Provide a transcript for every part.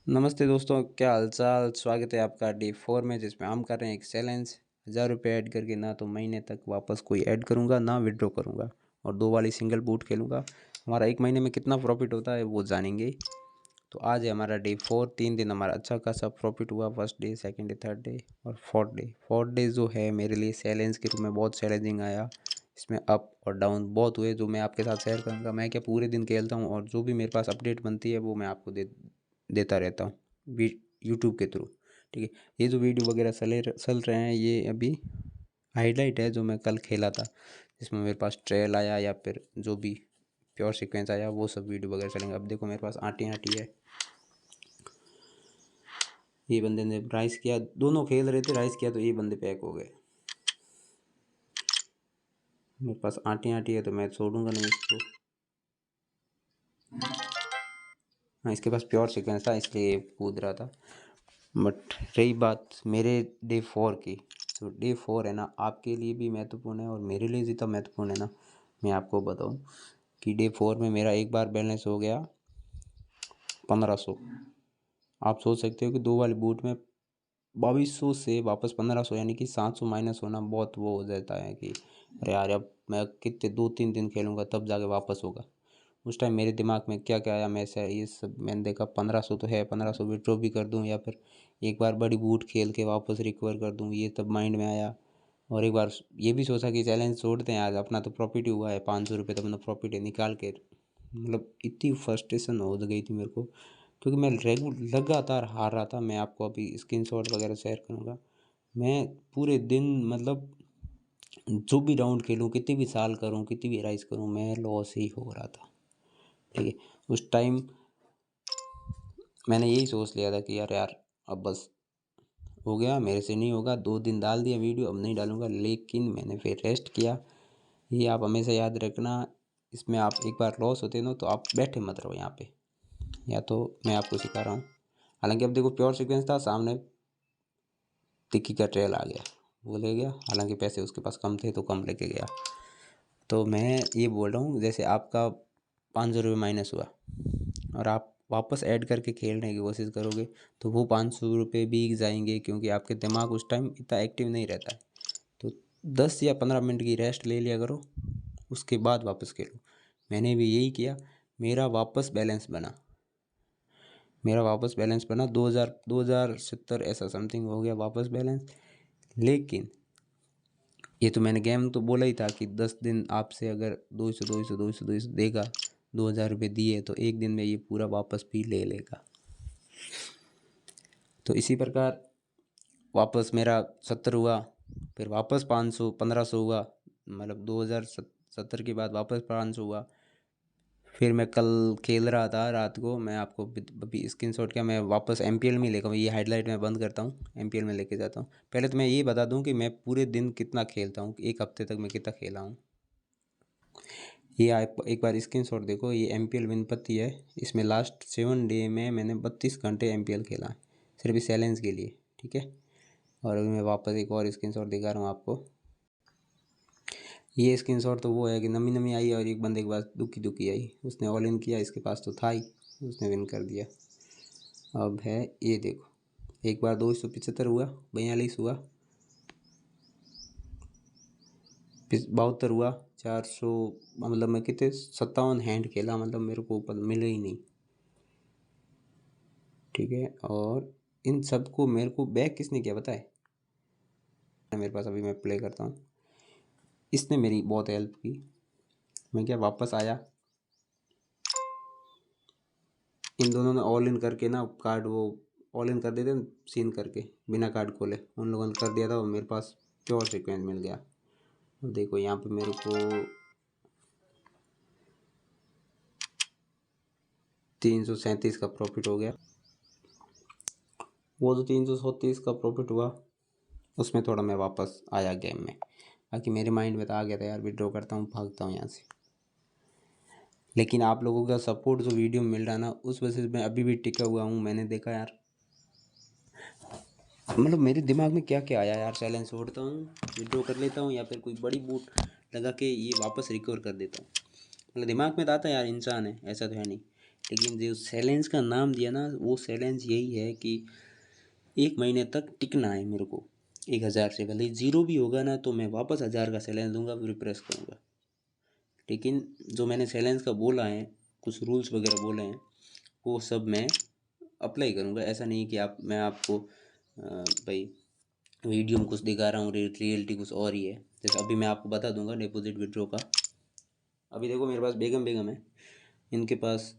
नमस्ते दोस्तों, क्या हालचाल। स्वागत है आपका डे 4 में, जिसमें हम कर रहे हैं एक चैलेंज। 1000 रुपये ऐड करके ना तो महीने तक वापस कोई ऐड करूँगा ना विड्रॉ करूँगा, और 2 वाली सिंगल बूट खेलूँगा। हमारा एक महीने में कितना प्रॉफिट होता है वो जानेंगे। तो आज है हमारा डे 4। 3 दिन हमारा अच्छा खासा प्रॉफिट हुआ। First day, second day, third day और फोर्थ डे जो है मेरे लिए चैलेंज के रूप में बहुत चैलेंजिंग आया। इसमें अप और डाउन बहुत हुए, जो मैं आपके साथ शेयर करूँगा। मैं क्या पूरे दिन खेलता हूँ, और जो भी मेरे पास अपडेट बनती है वो मैं आपको देता रहता हूँ यूट्यूब के थ्रू। ठीक है, ये जो वीडियो वगैरह चल रहे हैं, ये अभी हाईलाइट है जो मैं कल खेला था, जिसमें मेरे पास ट्रेल आया या फिर जो भी प्योर सीक्वेंस आया, वो सब वीडियो वगैरह चलेंगे। अब देखो मेरे पास आटी आटी है। ये बंदे ने राइस किया, दोनों खेल रहे थे, राइस किया तो ये बंदे पैक हो गए। मेरे पास आटी आटी है तो मैं छोड़ूंगा नहीं इसको। हाँ, इसके पास प्योर सीक्वेंस था इसलिए कूद रहा था। बट रही बात मेरे डे 4 की, तो डे 4 है ना, आपके लिए भी महत्वपूर्ण है और मेरे लिए जितना महत्वपूर्ण है ना, मैं आपको बताऊं कि डे 4 में मेरा एक बार बैलेंस हो गया 1500। आप सोच सकते हो कि 2 वाली बूट में 2200 से वापस 1500, यानी कि 700 माइनस होना बहुत वो हो जाता है कि अरे यार, अब मैं कितने 2-3 दिन खेलूँगा तब जाके वापस होगा। उस टाइम मेरे दिमाग में क्या क्या आया, मैं ऐसा ये सब मैंने देखा 1500 तो है, 1500 विड्रॉ भी कर दूं या फिर एक बार बड़ी बूट खेल के वापस रिकवर कर दूं, ये तब माइंड में आया। और एक बार ये भी सोचा कि चैलेंज छोड़ते हैं, आज अपना तो प्रॉफिट ही हुआ है, 500 रुपये तो अपना प्रॉफिट है निकाल के। मतलब इतनी फ्रस्ट्रेशन हो गई थी मेरे को, क्योंकि मैं लगातार हार रहा था। मैं आपको अभी स्क्रीनशॉट वगैरह शेयर करूँगा। मैं पूरे दिन मतलब जो भी राउंड खेलूँ, कितनी भी साल करूँ, कितनी भी राइज करूँ, मैं लॉस ही हो रहा था। ठीक है, उस टाइम मैंने यही सोच लिया था कि यार यार अब बस हो गया, मेरे से नहीं होगा। 2 दिन डाल दिया वीडियो, अब नहीं डालूंगा। लेकिन मैंने फिर रेस्ट किया। ये आप हमेशा याद रखना, इसमें आप एक बार लॉस होते हैं ना तो आप बैठे मत रहो यहाँ पे। या तो मैं आपको सिखा रहा हूँ। हालांकि अब देखो प्योर सीक्वेंस था सामने, टिक्की का ट्रेल आ गया, वो ले गया। हालांकि पैसे उसके पास कम थे तो कम लेके गया। तो मैं ये बोल रहा हूँ, जैसे आपका 500 रुपये माइनस हुआ और आप वापस ऐड करके खेलने की कोशिश करोगे तो वो 500 रुपये भी जाएंगे, क्योंकि आपके दिमाग उस टाइम इतना एक्टिव नहीं रहता है। तो 10 या 15 मिनट की रेस्ट ले लिया करो, उसके बाद वापस खेलो। मैंने भी यही किया। मेरा वापस बैलेंस बना मेरा वापस बैलेंस बना 2070 ऐसा समथिंग हो गया वापस बैलेंस। लेकिन ये तो मैंने गेम तो बोला ही था कि 10 दिन आपसे अगर 200 देगा, 2000 रुपये दिए तो एक दिन में ये पूरा वापस भी ले लेगा। तो इसी प्रकार वापस मेरा 70 हुआ, फिर वापस 500 1500 हुआ। मतलब 2070 के बाद वापस 500 हुआ। फिर मैं कल खेल रहा था रात को, मैं आपको अभी स्क्रीनशॉट क्या, मैं वापस एमपीएल में लेकर, ये हाईलाइट में बंद करता हूँ, एमपीएल में लेके जाता हूँ। पहले तो मैं ये बता दूँ कि मैं पूरे दिन कितना खेलता हूँ, एक हफ्ते तक मैं कितना खेला हूँ। ये आप एक बार स्क्रीनशॉट देखो, ये एमपीएल विनपत्ति है। इसमें लास्ट 7 डे में मैंने 32 घंटे एमपीएल खेला है, सिर्फ इस चैलेंज के लिए। ठीक है, और अभी मैं वापस एक और स्क्रीनशॉट दिखा रहा हूँ आपको। ये स्क्रीनशॉट तो वो है कि नमी नमी आई और एक बंदे के पास दुखी दुखी आई, उसने ऑल इन किया, इसके पास तो था ही, उसने विन कर दिया। अब है ये देखो, एक बार 275 हुआ, 42 हुआ, 72 हुआ, 400। मतलब मैं कितने 57 हैंड खेला, मतलब मेरे को ऊपर मिले ही नहीं। ठीक है, और इन सबको मेरे को बैक किसने किया पता है? मेरे पास अभी मैं प्ले करता हूँ। इसने मेरी बहुत हेल्प की। मैं क्या वापस आया, इन दोनों ने ऑल इन करके ना कार्ड, वो ऑल इन कर देते हैं सीन करके बिना कार्ड खोले, उन लोगों ने कर दिया था और मेरे पास प्योर सीक्वेंस मिल गया। अब देखो यहाँ पे मेरे को 337 का प्रॉफिट हो गया। वो जो 337 का प्रॉफिट हुआ उसमें थोड़ा मैं वापस आया गेम में। बाकी मेरे माइंड में तो आ गया था यार, विड्रॉ करता हूँ, भागता हूँ यहाँ से। लेकिन आप लोगों का सपोर्ट जो वीडियो में मिल रहा है ना, उस वजह से मैं अभी भी टिका हुआ हूँ। मैंने देखा यार, मतलब मेरे दिमाग में क्या क्या आया यार, चैलेंज छोड़ता हूँ, विड्रॉ कर लेता हूँ, या फिर कोई बड़ी बूट लगा के ये वापस रिकवर कर देता हूँ। मतलब दिमाग में तो आता है यार, इंसान है, ऐसा तो है नहीं। लेकिन जो चैलेंज का नाम दिया ना, वो चैलेंज यही है कि 1 महीने तक टिकना है मेरे को 1000 से। भले 0 भी होगा ना तो मैं वापस 1000 का चैलेंज दूंगा, फिर प्रेस करूँगा। लेकिन जो मैंने चैलेंज का बोला है, कुछ रूल्स वगैरह बोले हैं, वो सब मैं अप्लाई करूँगा। ऐसा नहीं कि मैं आपको भाई वीडियो में कुछ दिखा रहा हूँ, रियलिटी कुछ और ही है। जैसे अभी मैं आपको बता दूंगा डिपॉजिट विड्रॉ का। अभी देखो मेरे पास बेगम है, इनके पास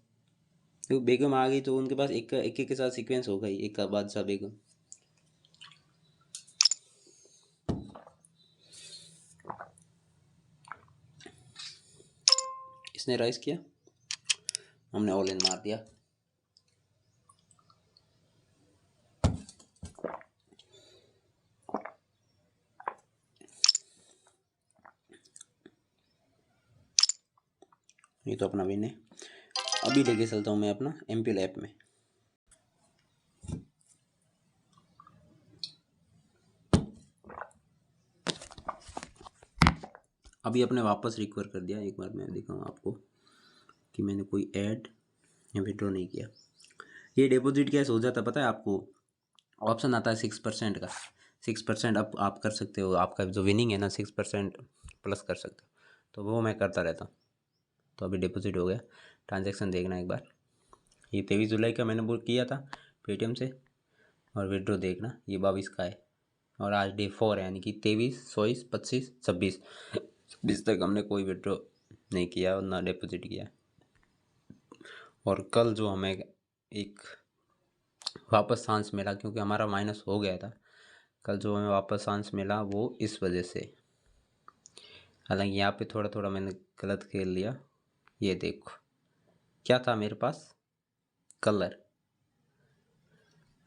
देखो बेगम आ गई तो उनके पास एक के साथ सीक्वेंस होगा ही, एक का बादशाह बेगम। इसने राइज किया, हमने ऑल इन मार दिया। ये तो अपना विन है। अभी लेके चलता हूँ मैं अपना एमपीएल ऐप में। अभी अपने वापस रिकवर कर दिया। एक बार मैं दिखाऊँ आपको कि मैंने कोई ऐड या विड्रॉ नहीं किया। ये डिपॉजिट कैसे हो जाता है पता है आपको? ऑप्शन आता है 6% का। 6% अब आप कर सकते हो, आपका जो विनिंग है ना 6% प्लस कर सकते हो, तो वो मैं करता रहता हूँ। तो अभी डिपॉजिट हो गया। ट्रांजैक्शन देखना एक बार, ये 23 जुलाई का मैंने बुक किया था पेटीएम से, और विड्रॉ देखना ये 22 का है। और आज डे 4 है, यानी कि 23, 24, 25, 26 तक हमने कोई विड्रॉ नहीं किया और ना डिपॉजिट किया। और कल जो हमें एक वापस चांस मिला, क्योंकि हमारा माइनस हो गया था, कल जो हमें वापस चांस मिला वो इस वजह से। हालांकि यहाँ पे थोड़ा थोड़ा मैंने गलत खेल लिया। ये देखो क्या था मेरे पास, कलर।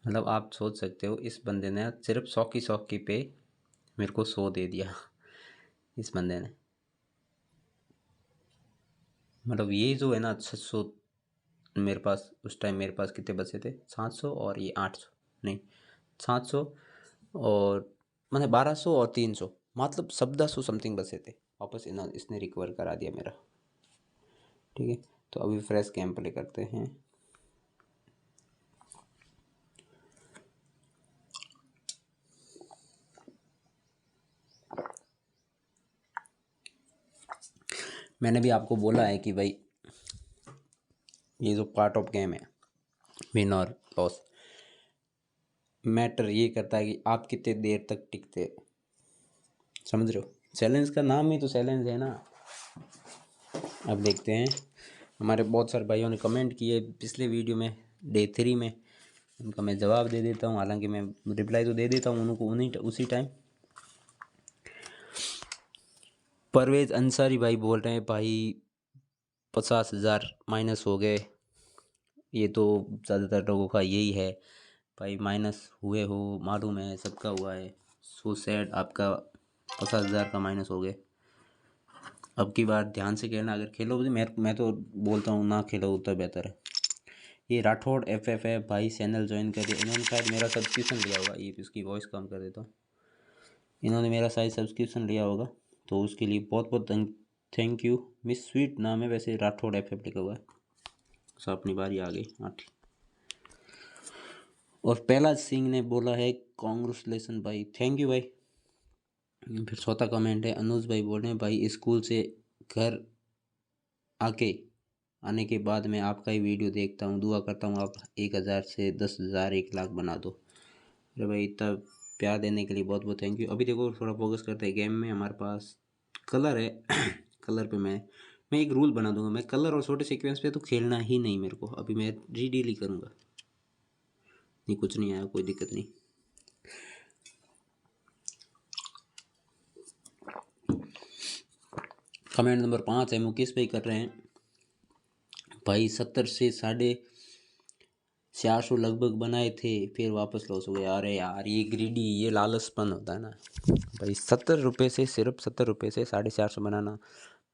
मतलब आप सोच सकते हो इस बंदे ने सिर्फ 100 की पे मेरे को 100 दे दिया इस बंदे ने। मतलब ये जो है ना 600 मेरे पास उस टाइम, मेरे पास कितने बचे थे 700 और ये 800, नहीं 700 और मैंने 1200 और 300, मतलब 1400 समथिंग बचे थे। वापस इसने रिकवर करा दिया मेरा। ठीक है, तो अभी फ्रेश गेम प्ले करते हैं। मैंने भी आपको बोला है कि भाई ये जो पार्ट ऑफ गेम है, विन और लॉस, मैटर ये करता है कि आप कितने देर तक टिकते, समझ रहे हो? चैलेंज का नाम ही तो चैलेंज है ना। अब देखते हैं, हमारे बहुत सारे भाइयों ने कमेंट किए पिछले वीडियो में, डे 3 में, उनका मैं जवाब दे देता हूँ। हालांकि मैं रिप्लाई तो दे देता हूँ उनको उसी टाइम। परवेज अंसारी भाई बोल रहे हैं भाई 50,000 माइनस हो गए। ये तो ज़्यादातर लोगों का यही है भाई, माइनस हुए हो, मालूम है सबका हुआ है। सो सैड, आपका 50,000 का माइनस हो गए। अब की बार ध्यान से खेलना, अगर खेलो मैं तो बोलता हूँ ना खेलो उतना बेहतर है। ये राठौड़ FF है भाई, चैनल ज्वाइन करिए। इन्होंने शायद मेरा सब्सक्रिप्शन लिया होगा, ये इसकी वॉइस कम कर देता हूँ। इन्होंने मेरा शायद सब्सक्रिप्शन लिया होगा, तो उसके लिए बहुत बहुत थैंक यू। मिस स्वीट नाम है वैसे, राठौड़ FF लिखा हुआ है। सब अपनी बारी आ गई। हाँ ठीक। और पहला सिंह ने बोला है कॉन्ग्रेचुलेसन भाई, थैंक यू भाई। फिर चौथा कमेंट है, अनुज भाई बोल रहे हैं भाई स्कूल से घर आने के बाद मैं आपका ही वीडियो देखता हूँ, दुआ करता हूँ आप 1000 से 10,000 1 लाख बना दो। अरे भाई इतना प्यार देने के लिए बहुत बहुत थैंक यू। अभी देखो थोड़ा फोकस करते हैं गेम में। हमारे पास कलर है कलर पे मैं एक रूल बना दूंगा, मैं कलर और छोटे सीक्वेंस पे तो खेलना ही नहीं मेरे को। अभी मैं रीडील ही करूँगा। नहीं कुछ नहीं आया, कोई दिक्कत नहीं। कमेंट नंबर 5 है, मुकेश भाई कर रहे हैं भाई 70 से 450 लगभग बनाए थे, फिर वापस लॉस हो गया। अरे यार ये ग्रीडी, ये लालचपन होता है ना भाई। 70 रुपये से, सिर्फ 70 रुपये से 450 बनाना,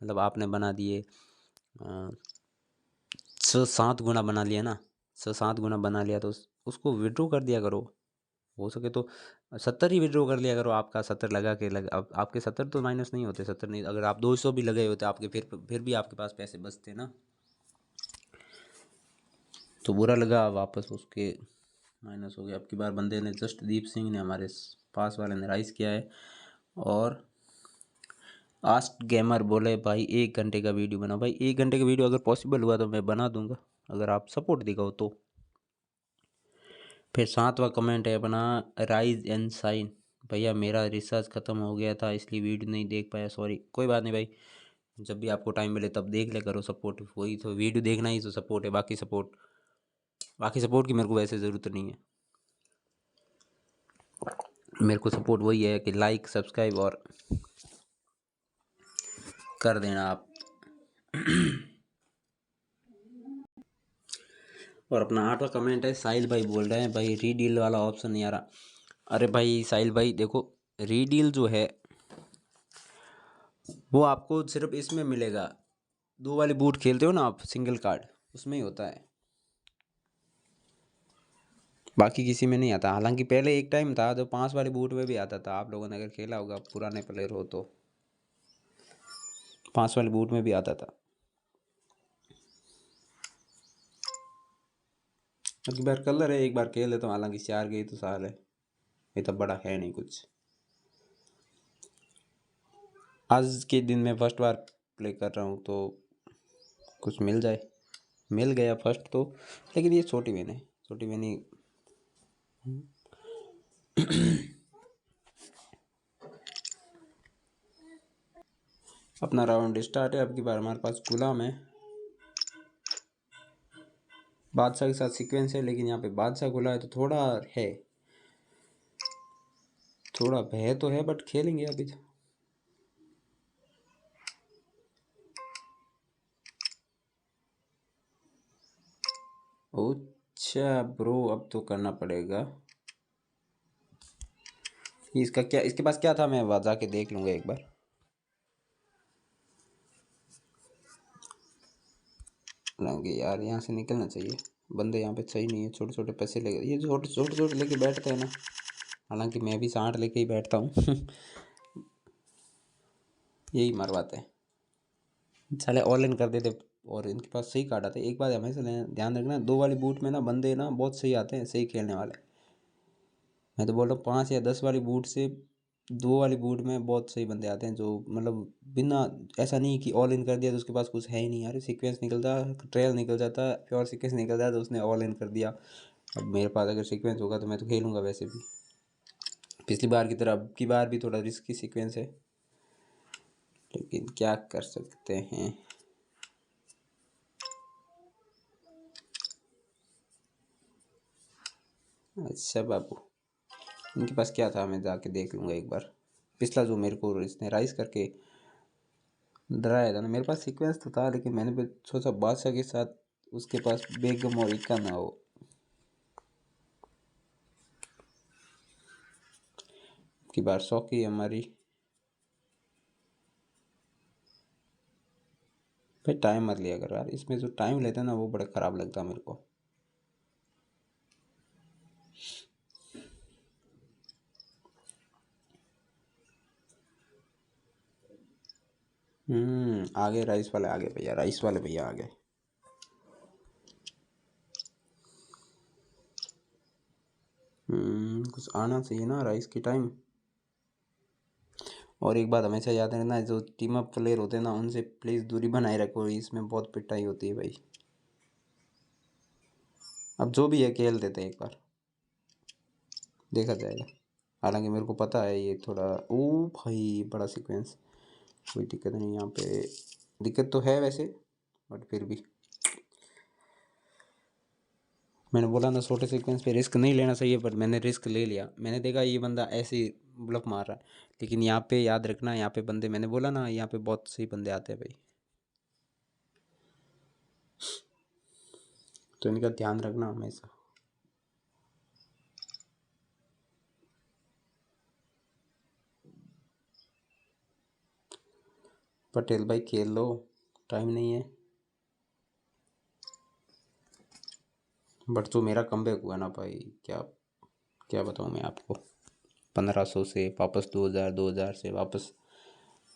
मतलब आपने बना दिए 6-7 गुना बना लिया ना, 6-7 गुना बना लिया, तो उसको विड्रॉ कर दिया करो। हो सके तो 70 ही विड्रॉ कर लिया करो। आपका 70 लगा के अब आपके 70 तो माइनस नहीं होते, 70 नहीं, अगर आप 200 भी लगाए होते आपके, फिर भी आपके पास पैसे बचते ना। तो बुरा लगा, वापस उसके माइनस हो गया। अब की बार बंदे ने जस्टदीप सिंह ने हमारे पास वाले ने राइज किया है। और आस्ट गेमर बोले भाई 1 घंटे का वीडियो बना। भाई 1 घंटे का वीडियो अगर पॉसिबल हुआ तो मैं बना दूंगा, अगर आप सपोर्ट दिखाओ तो। फिर 7वां कमेंट है अपना राइज एंड साइन। भैया मेरा रिसर्च ख़त्म हो गया था इसलिए वीडियो नहीं देख पाया, सॉरी। कोई बात नहीं भाई, जब भी आपको टाइम मिले तब देख ले करो सपोर्ट। वही तो वीडियो देखना ही तो सपोर्ट है, बाकी सपोर्ट की मेरे को वैसे ज़रूरत नहीं है। मेरे को सपोर्ट वही है कि लाइक सब्सक्राइब और कर देना आप। और अपना 8वां कमेंट है, साहिल भाई बोल रहे हैं भाई रीडील वाला ऑप्शन नहीं आ रहा। अरे भाई साहिल भाई देखो, रीडील जो है वो आपको सिर्फ इसमें मिलेगा। 2 वाली बूट खेलते हो ना आप, सिंगल कार्ड, उसमें ही होता है, बाकी किसी में नहीं आता। हालांकि पहले एक टाइम था जो 5 वाली बूट में भी आता था, आप लोगों ने अगर खेला होगा, पुराने प्लेयर हो तो 5 वाली बूट में भी आता था। अब की बार कलर है, एक बार खेल लेता हूँ। हालांकि 4 गई तो साल है, ये तो बड़ा है नहीं कुछ। आज के दिन में फर्स्ट बार प्ले कर रहा हूँ तो कुछ मिल जाए। मिल गया फर्स्ट तो, लेकिन ये छोटी विन है, छोटी विन ही। अपना राउंड स्टार्ट है। अब की बार हमारे पास गुलाम है, बादशाह के साथ सीक्वेंस है, लेकिन यहाँ पे बादशाह खुला है तो थोड़ा है, थोड़ा भय तो है, बट खेलेंगे अभी तो। अच्छा ब्रो, अब तो करना पड़ेगा। इसका क्या, इसके पास क्या था, मैं वहाँ जाके देख लूँगा एक बार। लगे यार, यहाँ से निकलना चाहिए। बंदे यहाँ पे सही नहीं है, छोटे छोटे पैसे लेके, ये छोटे छोटे छोटे लेके बैठते हैं ना। हालांकि मैं भी 60 लेके ही बैठता हूँ। यही मरवाते हैं साले, ऑल इन कर देते। और इनके पास सही कार्ड आते हैं। एक बात हमेशा ध्यान रखना, 2 वाली बूट में ना बंदे ना बहुत सही आते हैं, सही खेलने वाले। मैं तो बोल रहा हूँ 5 या 10 वाली बूट से 2 वाली बूट में बहुत सही बंदे आते हैं, जो मतलब बिना, ऐसा नहीं कि ऑल इन कर दिया तो उसके पास कुछ है ही नहीं यार। सीक्वेंस निकलता, ट्रेल निकल जाता, प्योर सीक्वेंस निकल जाता तो उसने ऑल इन कर दिया। अब मेरे पास अगर सीक्वेंस होगा तो मैं तो खेलूँगा वैसे भी, पिछली बार की तरह। अब की बार भी थोड़ा रिस्की सीक्वेंस है, लेकिन क्या कर सकते हैं। अच्छा बाबू, इनके पास क्या था, मैं जाके देख लूँगा एक बार। पिछला जो मेरे को इसने राइज करके डराया था ना, मेरे पास सीक्वेंस तो था, लेकिन मैंने भी सोचा बादशाह के साथ उसके पास बेगम और इक्का ना हो। की बार शौकी हमारी। भाई टाइम मत लिया करो यार, इसमें जो टाइम लेता है ना वो बड़ा ख़राब लगता है मेरे को। आगे राइस वाले आ गए भैया, राइस वाले भैया आ गए। कुछ आना चाहिए ना राइस की टाइम। और एक बात हमेशा याद रखना, जो टीम अप प्लेयर होते हैं ना उनसे प्लीज़ दूरी बनाए रखो, इसमें बहुत पिटाई होती है भाई। अब जो भी है खेल देते हैं, एक बार देखा जाएगा। हालांकि मेरे को पता है ये थोड़ा, ओ भाई बड़ा सीक्वेंस। कोई दिक्कत नहीं यहाँ पे, दिक्कत तो है वैसे, बट फिर भी मैंने बोला ना छोटे सीक्वेंस पे रिस्क नहीं लेना चाहिए, बट मैंने रिस्क ले लिया। मैंने देखा ये बंदा ऐसे ही ब्लफ मार रहा है, लेकिन यहाँ पे याद रखना, यहाँ पे बंदे, मैंने बोला ना यहाँ पे बहुत सही बंदे आते हैं भाई, तो इनका ध्यान रखना हमेशा। पटेल भाई खेल लो, टाइम नहीं है। बट जो मेरा कमबैक हुआ ना भाई, क्या क्या बताऊँ मैं आपको। 1500 से वापस 2000, 2000 से वापस,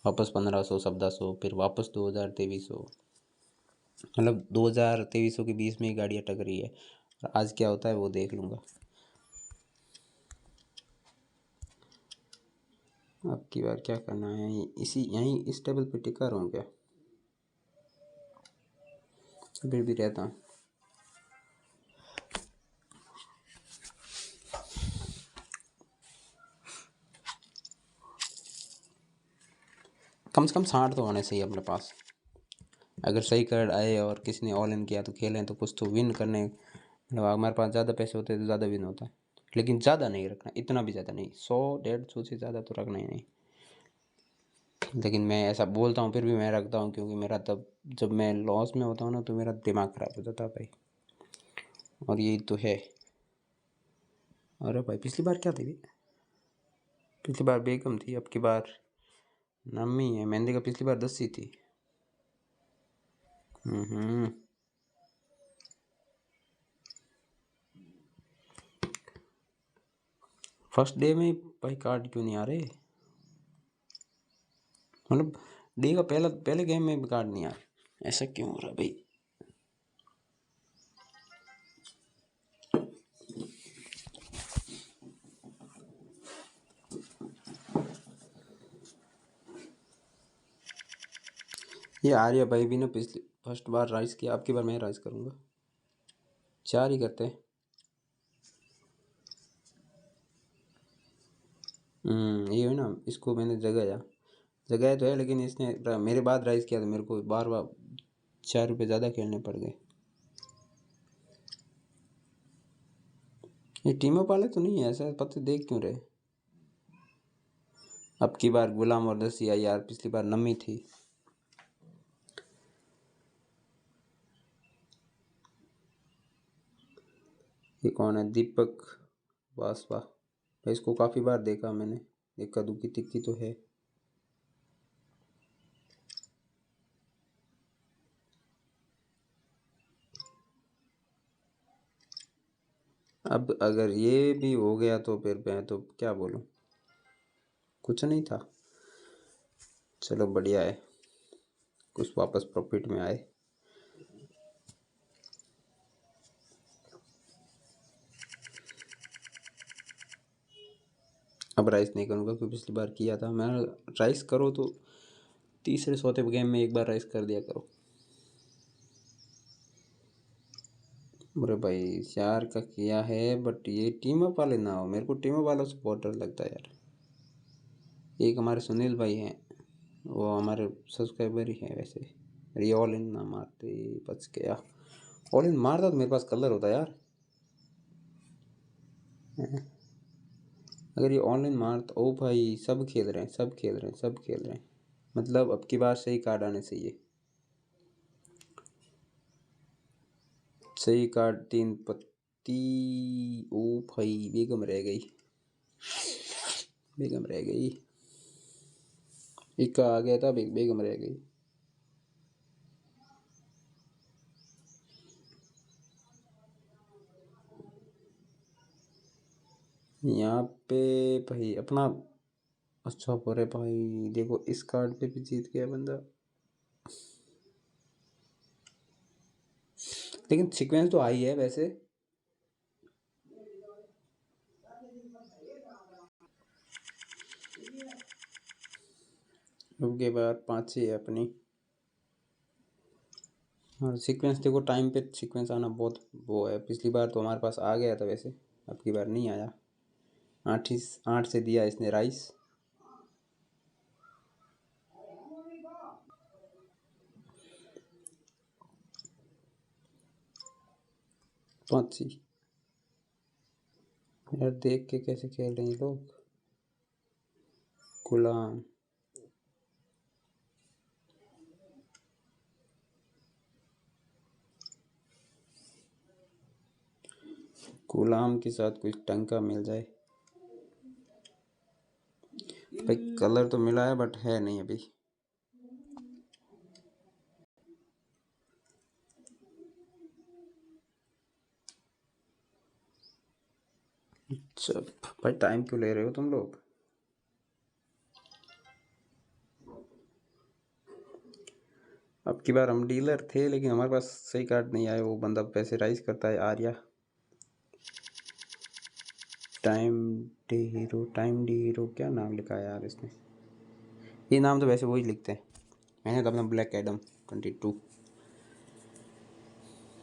वापस 1500, 1400, फिर वापस 2000, 2300। मतलब 2023 के 20 में ही गाड़ी अटक रही है, और आज क्या होता है वो देख लूँगा। अब की बार क्या करना है, इसी यहीं इस टेबल पे टिका रहूँ क्या, फिर भी रहता हूँ। कम से कम 60 तो होने चाहिए अपने पास। अगर सही कार्ड आए और किसी ने ऑल इन किया तो खेलें, तो कुछ तो विन करने, मतलब हमारे पास ज़्यादा पैसे होते तो ज़्यादा विन होता है, लेकिन ज़्यादा नहीं रखना, इतना भी ज़्यादा नहीं, 100-150 से ज़्यादा तो रखना ही नहीं। लेकिन मैं ऐसा बोलता हूँ फिर भी मैं रखता हूँ, क्योंकि मेरा तब जब मैं लॉस में होता हूँ ना तो मेरा दिमाग ख़राब हो जाता है भाई, और यही तो है। अरे भाई पिछली बार क्या थी, पिछली बार बेगम थी, अब की बार नमी है। मेहंदी का पिछली बार 10 ही थी। फर्स्ट डे में भाई कार्ड क्यों नहीं आ रहे, मतलब डे का पहले गेम में भी कार्ड नहीं आ रहे, ऐसा क्यों हो रहा भाई। ये आर्या भाई भी ना पिछली फर्स्ट बार राइज किया, अब की बार मैं राइज करूँगा। 4 ही करते हैं। ये है ना, इसको मैंने जगाया तो है, लेकिन इसने मेरे बाद राइज किया तो मेरे को बार बार 4 रुपये ज़्यादा खेलने पड़ गए। ये टीम अप वाले तो नहीं है, ऐसा पता देख क्यों रहे। अब की बार गुलाम और दसी आई यार, पिछली बार नमी थी। ये कौन है, दीपक वासवा भाई, इसको काफ़ी बार देखा मैंने, इक्का दुक्की तिक्की तो है। अब अगर ये भी हो गया तो फिर मैं तो क्या बोलूँ, कुछ नहीं था। चलो बढ़िया है, कुछ वापस प्रॉफिट में आए। अब राइस नहीं करूँगा, क्योंकि पिछली बार किया था मैं। राइस करो तो तीसरे चौथे गेम में एक बार राइस कर दिया करो। अरे भाई 4 का किया है, बट ये टीम अप वाले ना हो, मेरे को टीम अप वाला सपोर्ट डर लगता है यार। एक हमारे सुनील भाई हैं, वो हमारे सब्सक्राइबर ही हैं वैसे। ये ऑल इन ना मारते, बच गया। ऑल इन मारता तो मेरे पास कलर होता यार। अगर ये ऑनलाइन मारता, ओ भाई सब खेल रहे हैं, सब खेल रहे हैं, सब खेल रहे हैं, मतलब अब की बार सही कार्ड आने चाहिए। सही कार्ड 3 पत्ती। ओ भाई बेगम रह गई, बेगम रह गई। इक्का आ गया था, बेगम रह गई। यहाँ पे भाई अपना अच्छा हो रहा है भाई, देखो इस कार्ड पे भी जीत गया बंदा, लेकिन सीक्वेंस तो आई है वैसे। अब के बाद 5 ही है अपनी, और सीक्वेंस देखो टाइम पे सीक्वेंस आना बहुत वो है। पिछली बार तो हमारे पास आ गया था वैसे, अब की बार नहीं आया। 8 से दिया इसने राइस। पाँच ही यार, देख के कैसे खेल रहे हैं लोग। गुलाम, गुलाम के साथ कुछ टंका मिल जाए भाई। कलर तो मिला है बट है नहीं अभी। अच्छा भाई, टाइम क्यों ले रहे हो तुम लोग। अब की बार हम डीलर थे लेकिन हमारे पास सही कार्ड नहीं आए। वो बंदा पैसे राइज करता है, आर्या। टाइम डी हीरो क्या नाम लिखा है यार इसने? ये नाम तो वैसे वही लिखते हैं। मैंने तो अपना ब्लैक एडम 22,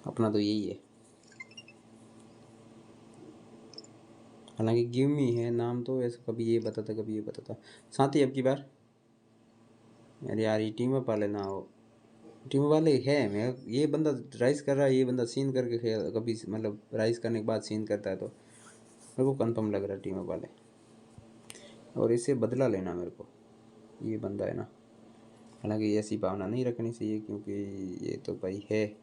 अपना तो यही है। हालांकि गिव मी है नाम तो, वैसे कभी ये बताता कभी ये बताता। साथ ही अब की बार अरे यार ये टीम अप वाले ना हो, टीम वाले है। मैं ये बंदा राइज कर रहा है, ये बंदा सीन करके खेल कभी, मतलब राइज करने के बाद सीन करता है, तो मेरे को कंफर्म लग रहा है टीम अप वाले। और इससे बदला लेना मेरे को, ये बंदा है ना। हालांकि ऐसी भावना नहीं रखनी चाहिए क्योंकि ये तो भाई है,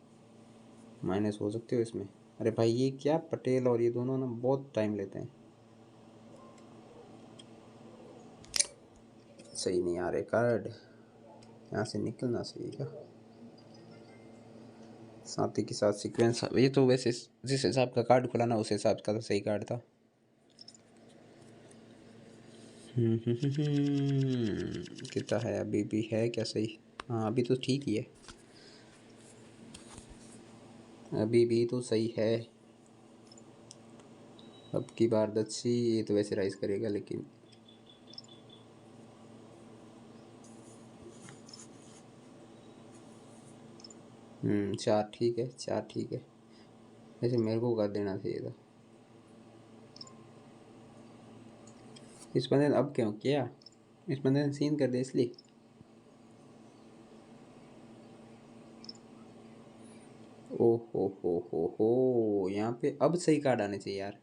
माइनस हो सकते हो इसमें। अरे भाई ये क्या, पटेल और ये दोनों ना बहुत टाइम लेते हैं। सही नहीं आ रहे कार्ड, यहाँ से निकलना सही क्या? साथी के साथ सीक्वेंस, ये तो वैसे जिस हिसाब का कार्ड खुला ना उस हिसाब का तो सही कार्ड था। कितना है अभी भी, है क्या सही? हाँ अभी तो ठीक ही है, अभी भी तो सही है। अब की बार दच्छी ये तो वैसे राइज करेगा लेकिन चार ठीक है, चार ठीक है। वैसे मेरे को कर देना चाहिए था इस बंदे ने। अब क्यों किया? इस बंदे ने सीन कर दिया इसलिए। ओ हो, यहाँ पे अब सही कार्ड आने चाहिए यार।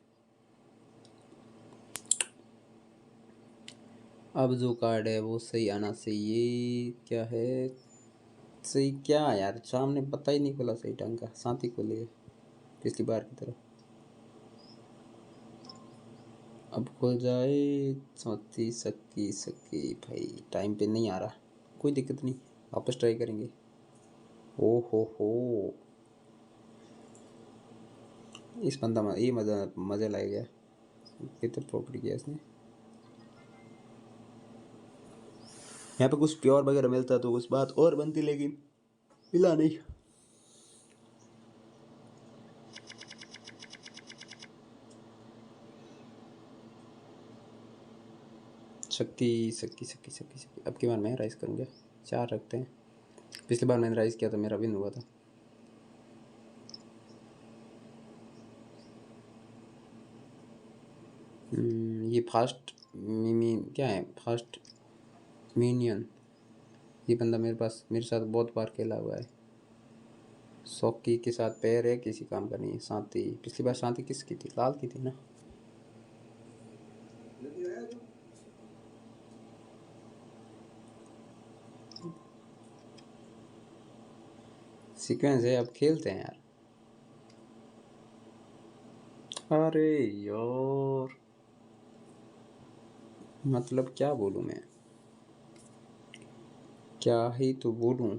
अब जो कार्ड है वो सही आना चाहिए। क्या है सही? क्या यार सामने पता ही नहीं खुला सही ढंग का, शांति को ले पिछली बार की तरह। अब खुल जाए। चौथी सक्की सक्की भाई, टाइम पे नहीं आ रहा, कोई दिक्कत नहीं, वापस ट्राई करेंगे। ओ हो, इस बंदा ये मज़ा लाया गया, कितने प्रॉपर्टी किया इसने। यहाँ पे कुछ प्योर वगैरह मिलता तो कुछ बात और बनती, लेकिन मिला नहीं। शक्ति शक्ति शक्ति शक्ति शक्ति, अब की बार मैं राइज करूँगा, चार रखते हैं। पिछली बार मैंने राइज किया तो मेरा विन हुआ था। ये फास्ट मिमी क्या है, फास्ट मिनियन। ये बंदा मेरे साथ बहुत बार खेला हुआ है। सॉकी के साथ पैर है, किसी काम का नहीं है। शांति, पिछली बार शांति किसकी थी? लाल की थी ना। सीक्वेंस है, अब खेलते हैं यार। अरे यार मतलब क्या बोलूँ मैं, क्या ही तो बोलूँ।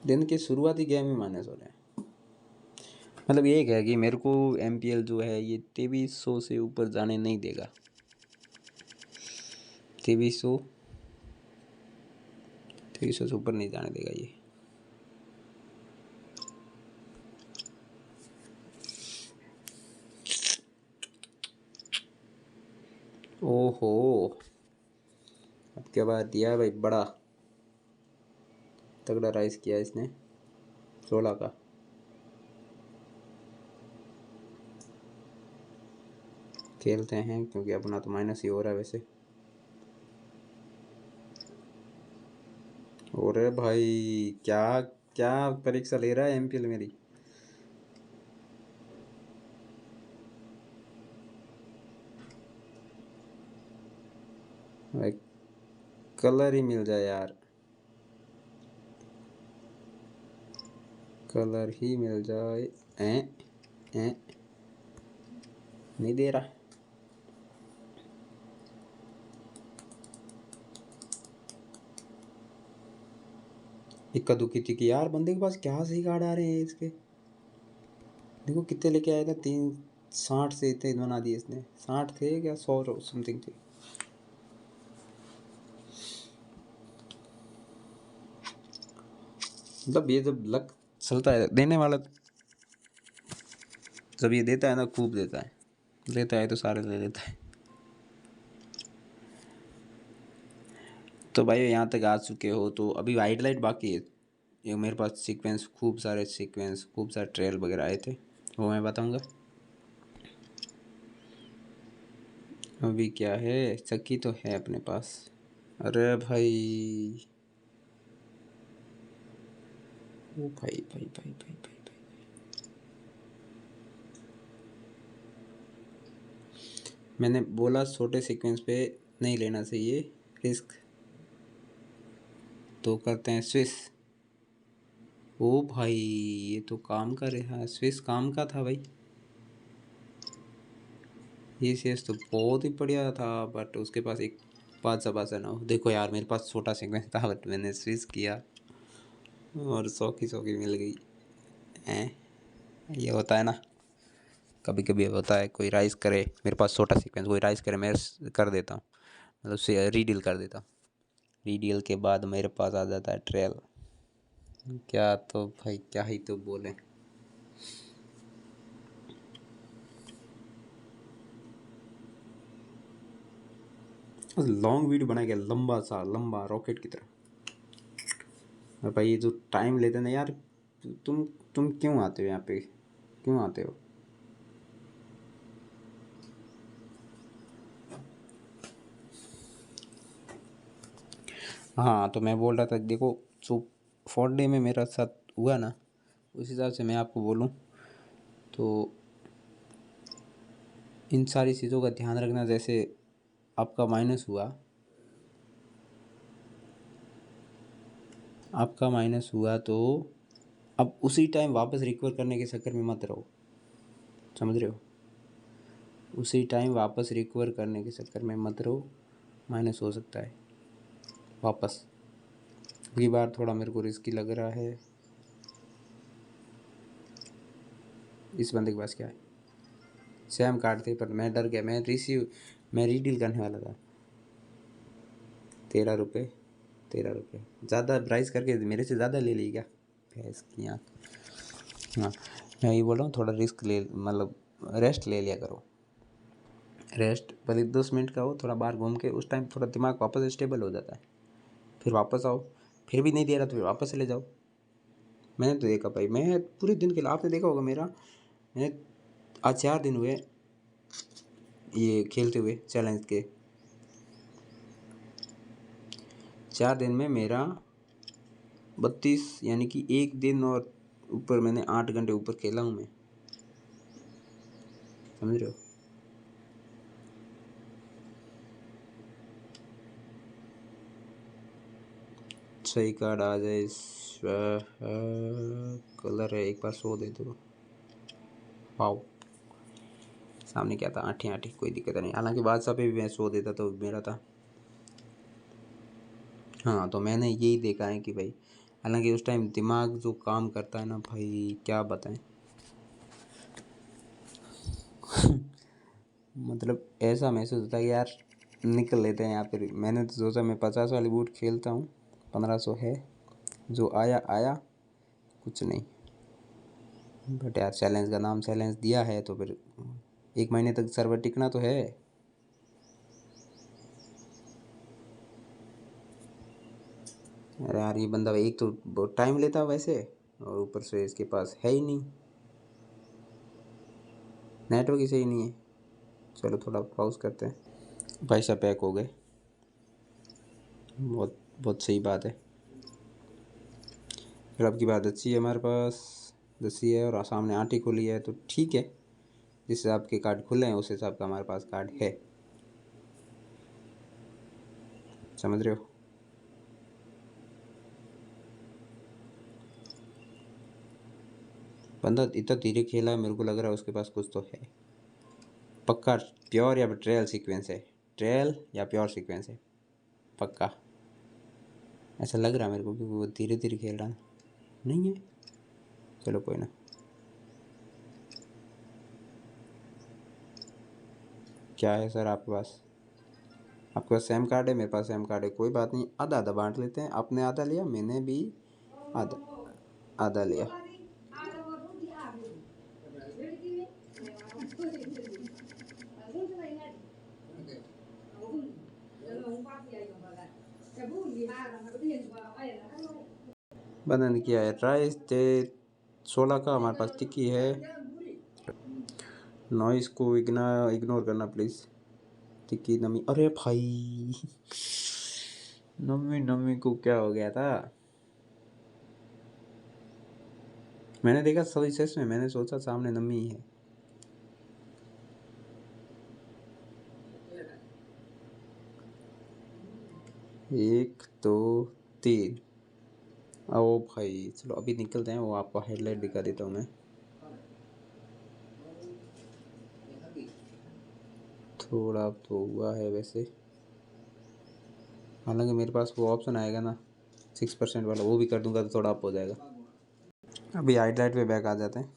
दिन के शुरुआती गेम ही माइनस हो रहे हैं। मतलब ये है कि मेरे को MPL जो है ये 2300 से ऊपर जाने नहीं देगा। 2300 से ऊपर नहीं जाने देगा ये। ओहो, अब क्या बात दिया भाई, बड़ा तगड़ा राइज किया इसने 16 का। खेलते हैं क्योंकि अपना तो माइनस ही हो रहा है वैसे। और भाई क्या क्या परीक्षा ले रहा है MPL मेरी। भाई कलर ही मिल जाए यार, कलर ही मिल जाए। ए नहीं दे रहा। इक्का दुक्की थी कि यार बंदे के पास क्या सही कार्ड आ रहे हैं इसके। देखो कितने लेके आया था, 360 से इतने बना दिए इसने। 60 थे क्या, 100 समथिंग थे। मतलब ये जब लक चलता है देने वाला, जब ये देता है ना खूब देता है तो सारे ले लेता है। तो भाई यहाँ तक आ चुके हो तो अभी वाइट लाइट बाकी है। ये मेरे पास सीक्वेंस, खूब सारे सीक्वेंस, खूब सारे ट्रेल वगैरह आए थे, वो मैं बताऊंगा। अभी क्या है, चक्की तो है अपने पास। अरे भाई, ओ भाई भाई भाई भाई भाई भाई, मैंने बोला छोटे सीक्वेंस पे नहीं लेना चाहिए रिस्क, तो करते हैं स्विस। ओ भाई, ये तो काम का रहा, स्विस काम का था भाई। ये सीएस तो बहुत ही बढ़िया था, बट उसके पास एक पाँच बासा ना हो। देखो यार, मेरे पास छोटा सीक्वेंस था बट मैंने स्विच किया और सौ की मिल गई। हैं, ये होता है ना, कभी कभी होता है। कोई राइज करे, मेरे पास छोटा सीक्वेंस, कोई राइज करे, मैं कर देता हूँ, मतलब उससे रीडील कर देता हूँ। रीडील के बाद मेरे पास आ जाता है ट्रेल। क्या तो भाई, क्या ही तो बोले। लॉन्ग वीडियो बना गया, लंबा सा, लंबा रॉकेट की तरह। और भाई ये जो टाइम लेते ना यार, तुम क्यों आते हो यहाँ पे, क्यों आते हो? हाँ, तो मैं बोल रहा था, देखो जो 4 डे में मेरा साथ हुआ ना, उस हिसाब से मैं आपको बोलूँ तो इन सारी चीज़ों का ध्यान रखना। जैसे आपका माइनस हुआ, तो अब उसी टाइम वापस रिकवर करने के चक्कर में मत रहो, समझ रहे हो? उसी टाइम वापस रिकवर करने के चक्कर में मत रहो, माइनस हो सकता है वापस। अगली बार थोड़ा मेरे को रिस्की लग रहा है। इस बंदे के पास क्या है, सैम कार्ड थे, पर मैं डर गया, मैं रीडील करने वाला था। 13 रुपये, 13 रुपये ज़्यादा प्राइस करके मेरे से ज़्यादा ले ली क्या भैंस की आँख। हाँ, मैं ये बोल रहा हूँ, थोड़ा रिस्क ले, मतलब रेस्ट ले लिया करो। रेस्ट भले 10 मिनट का हो, थोड़ा बाहर घूम के, उस टाइम थोड़ा दिमाग वापस स्टेबल हो जाता है। फिर वापस आओ, फिर भी नहीं दे रहा तो फिर वापस चले जाओ। मैंने तो देखा भाई, मैं पूरे दिन के लिए, आपने देखा होगा मेरा, मैंने आज 4 दिन हुए ये खेलते हुए चैलेंज के। 4 दिन में मेरा 32, यानी कि एक दिन और ऊपर, मैंने 8 घंटे ऊपर खेला हूँ मैं, समझ रहे हो? सही कार्ड आ जाए, कलर है, एक बार शो दे दो। वाओ, सामने क्या था, आठी आठी, कोई दिक्कत नहीं। हालांकि बादशाह पे भी मैं शो देता तो मेरा था। हाँ, तो मैंने यही देखा है कि भाई, हालांकि उस टाइम दिमाग जो काम करता है ना भाई, क्या बताएं। मतलब ऐसा महसूस होता है कि यार निकल लेते हैं यहाँ पे। मैंने तो सोचा मैं 50 वाली बूट खेलता हूँ, 1500 है, जो आया आया, कुछ नहीं। बट यार, चैलेंज का नाम चैलेंज दिया है तो फिर 1 महीने तक सर्वर टिकना तो है। अरे यार, ये बंदा एक तो बहुत टाइम लेता है वैसे, और ऊपर से इसके पास है ही नहीं, नेटवर्क ही सही नहीं है। चलो थोड़ा पॉज करते हैं। पैसा पैक हो गए, बहुत बहुत सही बात है। फिर आपकी बात अच्छी है, हमारे पास 10 है और सामने आटी खुली है, तो ठीक है। जिस हिसाब के कार्ड खुले हैं उस हिसाब का हमारे पास कार्ड है, समझ रहे हो? बंदा इतना धीरे खेला है, मेरे को लग रहा है उसके पास कुछ तो है पक्का। प्योर या ट्रेल सीक्वेंस है, ट्रेल या प्योर सीक्वेंस है पक्का, ऐसा लग रहा है मेरे को, क्योंकि वो धीरे धीरे खेल रहा है। नहीं है, चलो कोई ना। क्या है सर आपके पास? आपके पास सेम कार्ड है, मेरे पास सेम कार्ड है, कोई बात नहीं, आधा आधा बांट लेते हैं। आपने आधा लिया, मैंने भी आधा। आधा लिया। बंधन किया है राइस थे 16 का हमारे पास टिक्की है। नॉइस को इग्नोर करना प्लीज़। टिक्की नमी, अरे भाई नमी नमी को क्या हो गया था। मैंने देखा सॉरी में, मैंने सोचा सामने नमी है। एक दो तीन। ओ भाई चलो अभी निकलते हैं, वो आपको हेडलाइट दिखा देता हूँ मैं। थोड़ा तो हुआ है वैसे, हालांकि मेरे पास वो ऑप्शन आएगा ना 6% वाला, वो भी कर दूंगा तो थोड़ा अप हो जाएगा। अभी हाईलाइट पे बैक आ जाते हैं।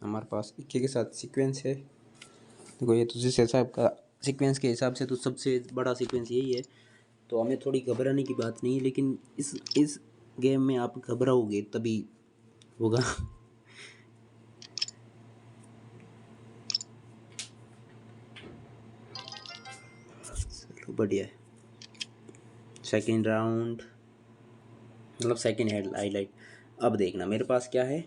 हमारे पास इक्के के साथ सीक्वेंस है। देखो ये तो जिस हिसाब का सीक्वेंस के हिसाब से तो सबसे बड़ा सीक्वेंस यही है, तो हमें थोड़ी घबराने की बात नहीं है। लेकिन इस गेम में आप घबराओगे तभी होगा। चलो बढ़िया है। सेकेंड राउंड मतलब सेकेंड हाईलाइट। अब देखना मेरे पास क्या है।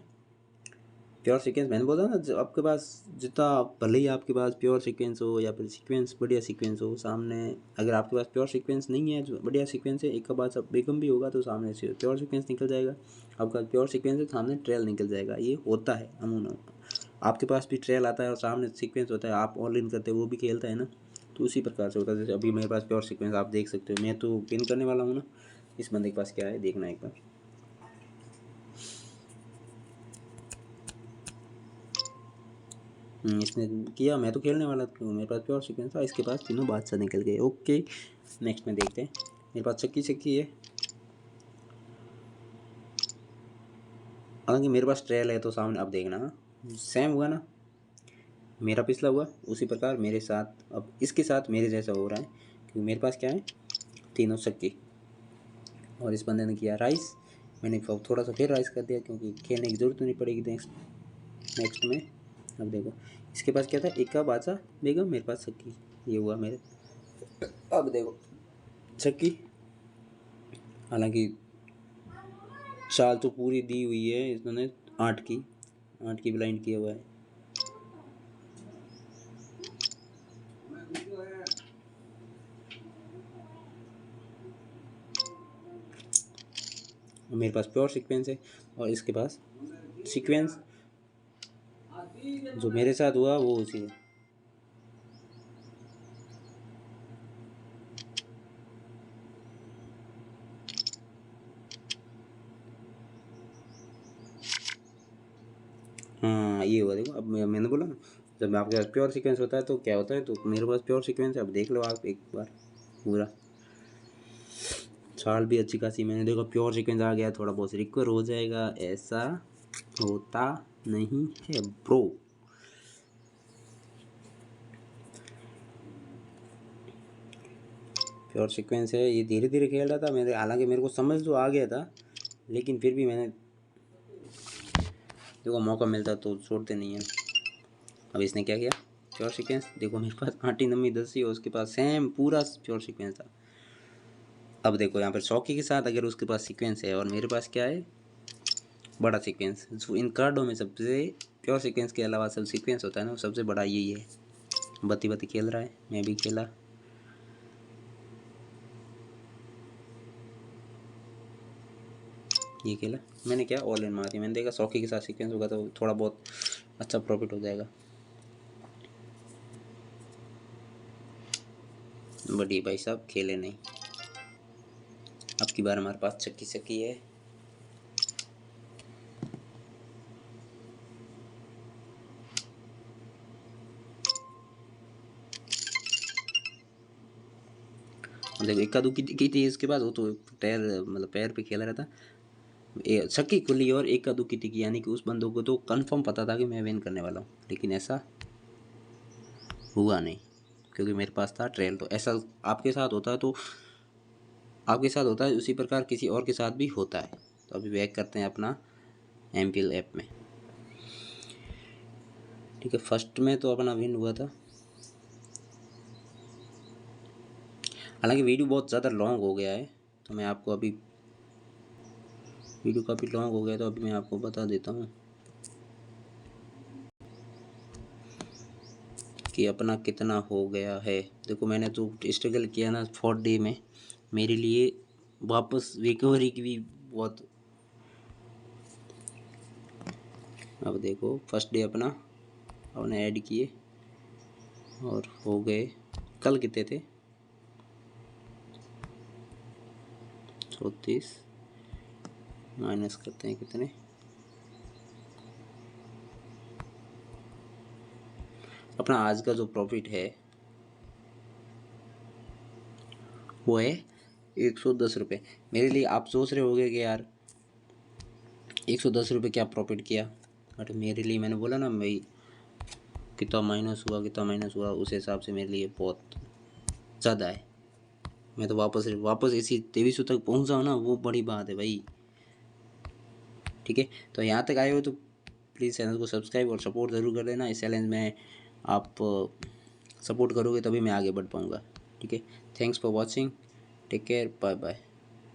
प्योर सीक्वेंस मैंने बोला ना, आपके पास जितना भले ही आपके पास प्योर सीक्वेंस हो या फिर सीक्वेंस बढ़िया सीक्वेंस हो सामने, अगर आपके पास प्योर सीक्वेंस नहीं है जो बढ़िया सीक्वेंस है, एक का बाद सब बेगम भी होगा तो सामने से प्योर सीक्वेंस निकल जाएगा। आपका प्योर सीक्वेंस है सामने ट्रेल निकल जाएगा। ये होता है अमूमन, आपके पास भी ट्रेल आता है और सामने सीक्वेंस होता है, आप ऑल इन करते हो वो भी खेलता है ना, तो उसी प्रकार से होता है। जैसे अभी मेरे पास प्योर सीक्वेंस आप देख सकते हो, मैं तो पिन करने वाला हूँ ना। इस बंदे के पास क्या है देखना एक बार। इसने किया, मैं तो खेलने वाला था, मेरे पास प्योर सीक्वेंस था, इसके पास तीनों बादशाह निकल गए। ओके नेक्स्ट में देखते हैं। मेरे पास चक्की चक्की है, हालांकि मेरे पास ट्रेल है तो सामने अब देखना सेम हुआ ना, मेरा पिछला हुआ उसी प्रकार मेरे साथ, अब इसके साथ मेरे जैसा हो रहा है क्योंकि मेरे पास क्या है तीनों चक्की। और इस बंदे ने किया राइस, मैंने थोड़ा सा फिर राइस कर दिया क्योंकि खेलने की ज़रूरत नहीं पड़ेगी नेक्स्ट में। अब देखो इसके पास क्या था, इक्का बादशाह बेगम, मेरे पास चक्की, ये हुआ मेरे। अब देखो चक्की, हालांकि चाल तो पूरी दी हुई है इसने, 8 की ब्लाइंड किया हुआ है। मेरे पास प्योर सीक्वेंस है और इसके पास सीक्वेंस जो मेरे साथ हुआ वो उसी है। हाँ ये हुआ, देखो अब मैंने बोला ना जब आपके पास प्योर सीक्वेंस होता है तो क्या होता है, तो मेरे पास प्योर सीक्वेंस है। अब देख लो आप एक बार पूरा चाल भी अच्छी खासी, मैंने देखो प्योर सीक्वेंस आ गया, थोड़ा बहुत रिकवर हो जाएगा, ऐसा होता नहीं है ब्रो। प्योर सीक्वेंस है, ये धीरे धीरे खेल रहा था मेरे, हालांकि मेरे को समझ तो आ गया था लेकिन फिर भी मैंने देखो मौका मिलता तो छोड़ते नहीं है। अब इसने क्या किया प्योर सीक्वेंस, देखो मेरे पास 8 9 10 है, उसके पास सेम पूरा प्योर सीक्वेंस था। अब देखो यहाँ पर चौकी के साथ अगर उसके पास सीक्वेंस है और मेरे पास क्या है बड़ा सीक्वेंस, जो इन कार्डों में सबसे प्योर सीक्वेंस के अलावा सब सीक्वेंस होता है ना, सबसे बड़ा यही है। बत्ती बत्ती खेल रहा है, मैं भी खेला। ये खेला मैंने, क्या ऑल इन मार दिया, मैंने देखा सौखी के साथ सीक्वेंस होगा तो थोड़ा बहुत अच्छा प्रॉफिट हो जाएगा। बढ़िया भाई साहब खेले नहीं। अब की बार हमारे पास चक्की चक्की है। देखो इक्का दुक्की की थी इसके पास, वो तो पैर मतलब पैर पे खेल रहा था, छक्की खुली और इक्का दुक्की टिकी, यानी कि उस बंदों को तो कंफर्म पता था कि मैं विन करने वाला हूँ, लेकिन ऐसा हुआ नहीं क्योंकि मेरे पास था ट्रेल। तो ऐसा आपके साथ होता है, तो आपके साथ होता है उसी प्रकार किसी और के साथ भी होता है। तो अभी बैक करते हैं अपना एमपीएल ऐप में। ठीक है, फर्स्ट में तो अपना विन हुआ था। हालांकि वीडियो बहुत ज़्यादा लॉन्ग हो गया है, तो मैं आपको अभी वीडियो काफ़ी लॉन्ग हो गया तो अभी मैं आपको बता देता हूँ कि अपना कितना हो गया है। देखो मैंने तो स्ट्रगल किया ना 4 डे में, मेरे लिए वापस रिकवरी की भी बहुत। अब देखो फर्स्ट डे अपना अपने ऐड किए और हो गए, कल कितने थे 34 माइनस करते हैं कितने, अपना आज का जो प्रॉफिट है वो है 110 रुपये। मेरे लिए आप सोच रहे होंगे कि यार 110 रुपये क्या प्रॉफिट किया, बट मेरे लिए मैंने बोला ना भाई कितना माइनस हुआ उस हिसाब से मेरे लिए बहुत ज़्यादा है। मैं तो वापस इसी 2300 तक पहुंचा हूँ ना, वो बड़ी बात है भाई। ठीक है, तो यहाँ तक आए हो तो प्लीज़ चैनल को सब्सक्राइब और सपोर्ट ज़रूर कर देना। इस चैलेंज में आप सपोर्ट करोगे तभी मैं आगे बढ़ पाऊँगा। ठीक है, thanks for watching, take care, bye bye.